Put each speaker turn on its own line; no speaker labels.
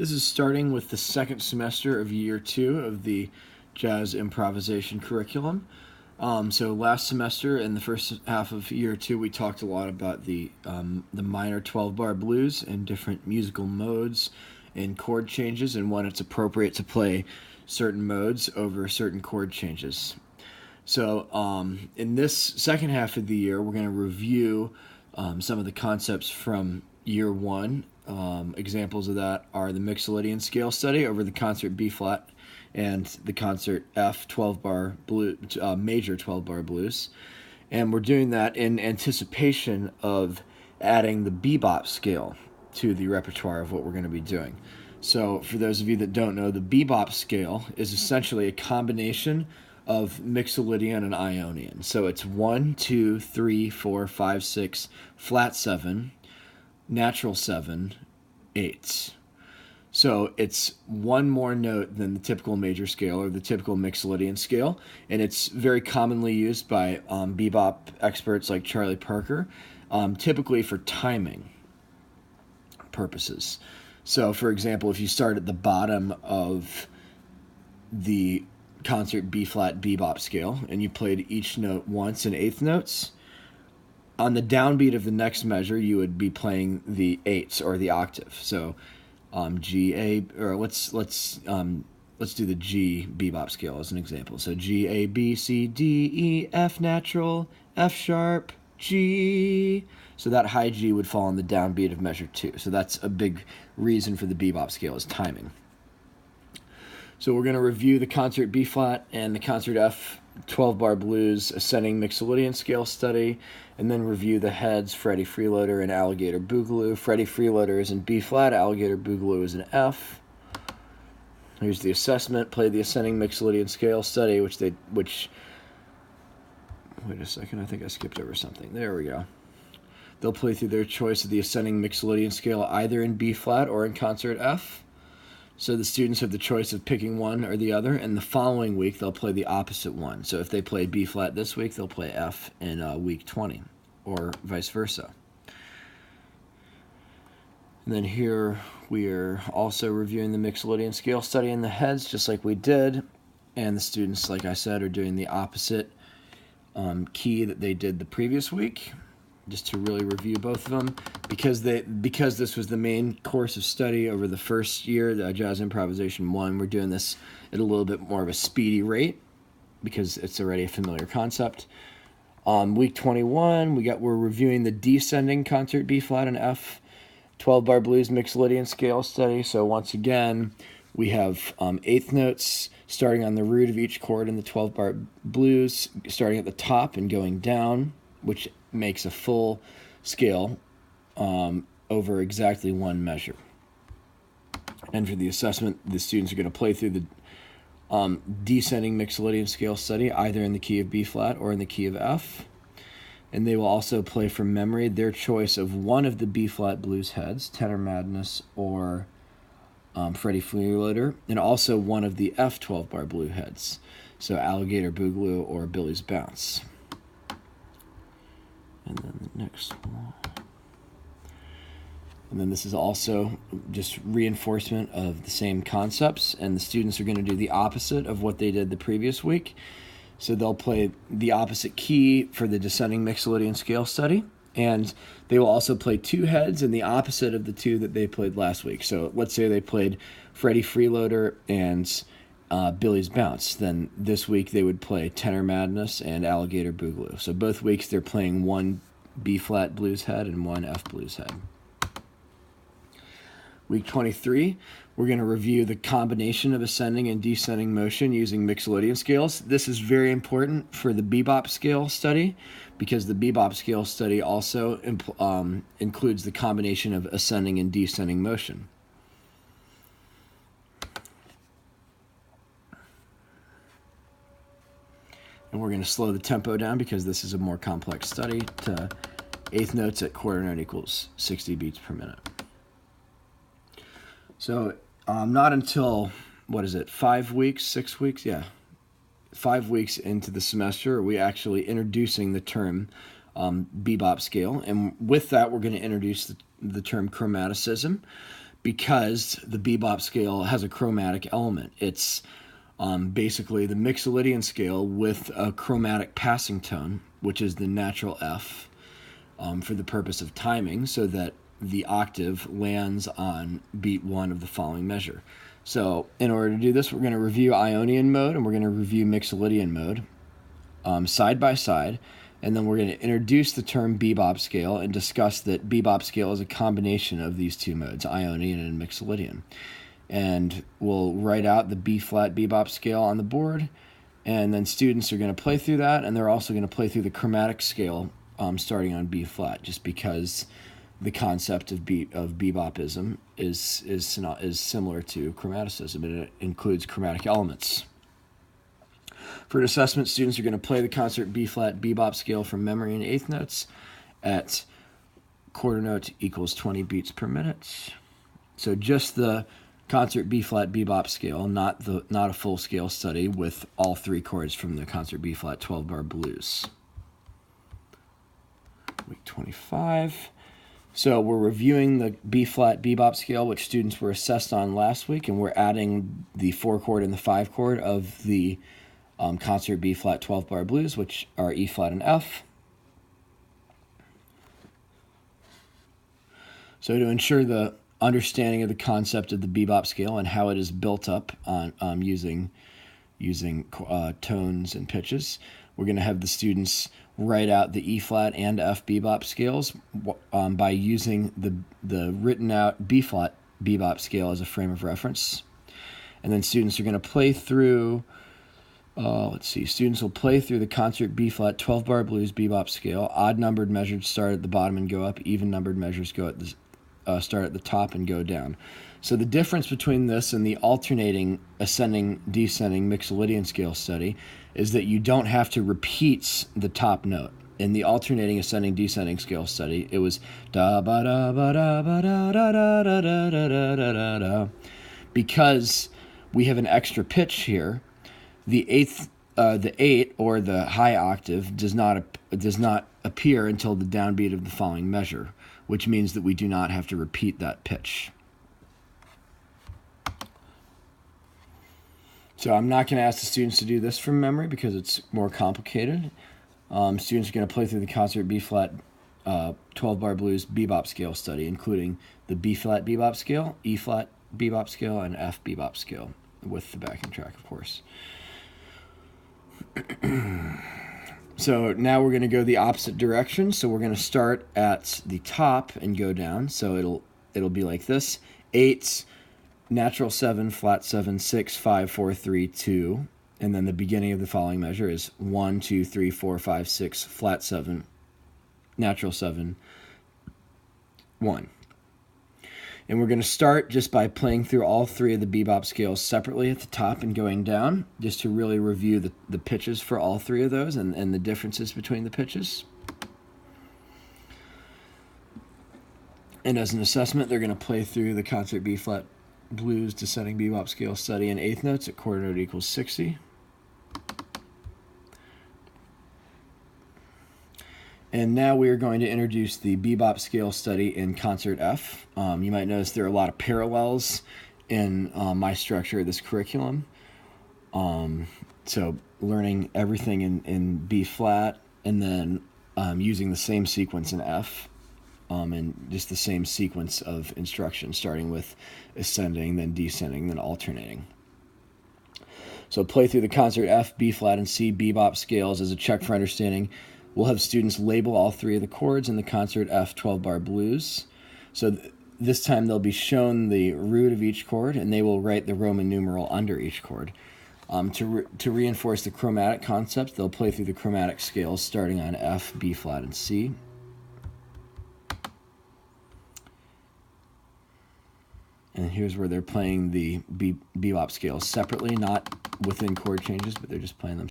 This is starting with the second semester of year 2 of the jazz improvisation curriculum. So last semester in the first half of year 2, we talked a lot about the minor 12-bar blues and different musical modes and chord changes and when it's appropriate to play certain modes over certain chord changes. So in this second half of the year, we're going to review some of the concepts from year 1. Examples of that are the Mixolydian scale study over the concert B flat and the concert F 12-bar major 12-bar blues. And we're doing that in anticipation of adding the bebop scale to the repertoire of what we're going to be doing. So for those of you that don't know, the bebop scale is essentially a combination of Mixolydian and Ionian. So it's 1, 2, 3, 4, 5, 6, flat 7, natural 7, 8. So it's one more note than the typical major scale or the typical Mixolydian scale, and it's very commonly used by bebop experts like Charlie Parker, typically for timing purposes. So, for example, if you start at the bottom of the concert B flat bebop scale and you played each note once in eighth notes, on the downbeat of the next measure, you would be playing the eighths or the octave. So, G A, or let's do the G bebop scale as an example. So G A B C D E F natural, F sharp, G. So that high G would fall on the downbeat of measure 2. So that's a big reason for the bebop scale is timing. So we're going to review the concert B flat and the concert F 12-bar blues ascending Mixolydian scale study, and then review the heads Freddie Freeloader and Alligator Boogaloo. Freddie Freeloader is in B flat, Alligator Boogaloo is in F. Here's the assessment. Play the ascending Mixolydian scale study, which wait a second, I think I skipped over something. There we go. They'll play through their choice of the ascending Mixolydian scale either in B flat or in concert F. So the students have the choice of picking one or the other, and the following week they'll play the opposite one. So if they play B flat this week, they'll play F in week 20, or vice versa. And then here we are also reviewing the Mixolydian scale study in the heads, just like we did, and the students, like I said, are doing the opposite key that they did the previous week, just to really review both of them. Because this was the main course of study over the first year, the Jazz Improvisation 1, we're doing this at a little bit more of a speedy rate because it's already a familiar concept. Week 21, we're reviewing the descending concert B flat and F 12-bar blues Mixolydian scale study. So once again, we have eighth notes starting on the root of each chord in the 12-bar blues, starting at the top and going down, which makes a full scale over exactly one measure. And for the assessment, the students are going to play through the descending Mixolydian scale study, either in the key of B flat or in the key of F. And they will also play from memory their choice of one of the B flat blues heads, Tenor Madness or Freddie Freeloader, and also one of the F 12-bar blue heads, so Alligator Boogaloo or Billy's Bounce. And then the next one. And then this is also just reinforcement of the same concepts, and the students are going to do the opposite of what they did the previous week. So they'll play the opposite key for the descending Mixolydian scale study, and they will also play two heads in the opposite of the two that they played last week. So let's say they played Freddie Freeloader and Billy's Bounce. Then this week they would play Tenor Madness and Alligator Boogaloo. So both weeks they're playing one B-flat blues head and one F blues head. Week 23, we're going to review the combination of ascending and descending motion using Mixolydian scales. This is very important for the bebop scale study because the bebop scale study also includes the combination of ascending and descending motion. And we're going to slow the tempo down because this is a more complex study to eighth notes at quarter note equals 60 beats per minute. So not until, 5 weeks, 6 weeks? Yeah, 5 weeks into the semester are we actually introducing the term bebop scale. And with that, we're going to introduce the term chromaticism, because the bebop scale has a chromatic element. It's basically the Mixolydian scale with a chromatic passing tone, which is the natural F, for the purpose of timing, so that the octave lands on beat 1 of the following measure. So in order to do this, we're going to review Ionian mode and we're going to review Mixolydian mode side by side, and then we're going to introduce the term bebop scale and discuss that bebop scale is a combination of these two modes, Ionian and Mixolydian. And we'll write out the B-flat bebop scale on the board, and then students are going to play through that, and they're also going to play through the chromatic scale starting on B-flat, just because the concept of bebopism is similar to chromaticism, and it includes chromatic elements. For an assessment, students are going to play the concert B-flat bebop scale from memory in eighth notes at quarter note equals 20 beats per minute. So just the concert B-flat bebop scale, not a full scale study with all 3 chords from the concert B-flat 12-bar blues. Week 25. So we're reviewing the B-flat bebop scale, which students were assessed on last week, and we're adding the 4-chord and the 5-chord of the concert B-flat 12-bar blues, which are E-flat and F. So to ensure the understanding of the concept of the bebop scale and how it is built up on using tones and pitches, we're going to have the students write out the E-flat and F bebop scales by using the written out B-flat bebop scale as a frame of reference. And then students are going to play through, students will play through the concert B-flat 12-bar blues bebop scale. Odd-numbered measures start at the bottom and go up. Even-numbered measures go at the start at the top and go down. So the difference between this and the alternating ascending-descending Mixolydian scale study is that you don't have to repeat the top note. In the alternating ascending-descending scale study, it was da ba da ba da ba da da da da da da da da. Because we have an extra pitch here, the 8 or the high octave does not appear until the downbeat of the following measure, which means that we do not have to repeat that pitch. So I'm not going to ask the students to do this from memory because it's more complicated. Students are going to play through the concert B-flat 12-bar blues bebop scale study, including the B-flat bebop scale, E-flat bebop scale, and F bebop scale, with the backing track, of course. So now we're going to go the opposite direction. So we're going to start at the top and go down. So it'll be like this: 8, natural 7, flat 7, 6, 5, 4, 3, 2, and then the beginning of the following measure is 1, 2, 3, 4, 5, 6, flat 7, natural 7, 1. And we're going to start just by playing through all 3 of the bebop scales separately at the top and going down, just to really review the pitches for all 3 of those and the differences between the pitches. And as an assessment, they're going to play through the concert B-flat blues descending bebop scale study in eighth notes at quarter note equals 60. And now we are going to introduce the bebop scale study in concert F. You might notice there are a lot of parallels in my structure of this curriculum. So learning everything in B flat, and then using the same sequence in F, and just the same sequence of instruction, starting with ascending, then descending, then alternating. So play through the concert F, B flat, and C bebop scales as a check for understanding. We'll have students label all 3 of the chords in the concert F 12-bar blues. So this time they'll be shown the root of each chord, and they will write the Roman numeral under each chord. To reinforce the chromatic concept, they'll play through the chromatic scales starting on F, B flat, and C. And here's where they're playing the bebop scales separately, not within chord changes, but they're just playing them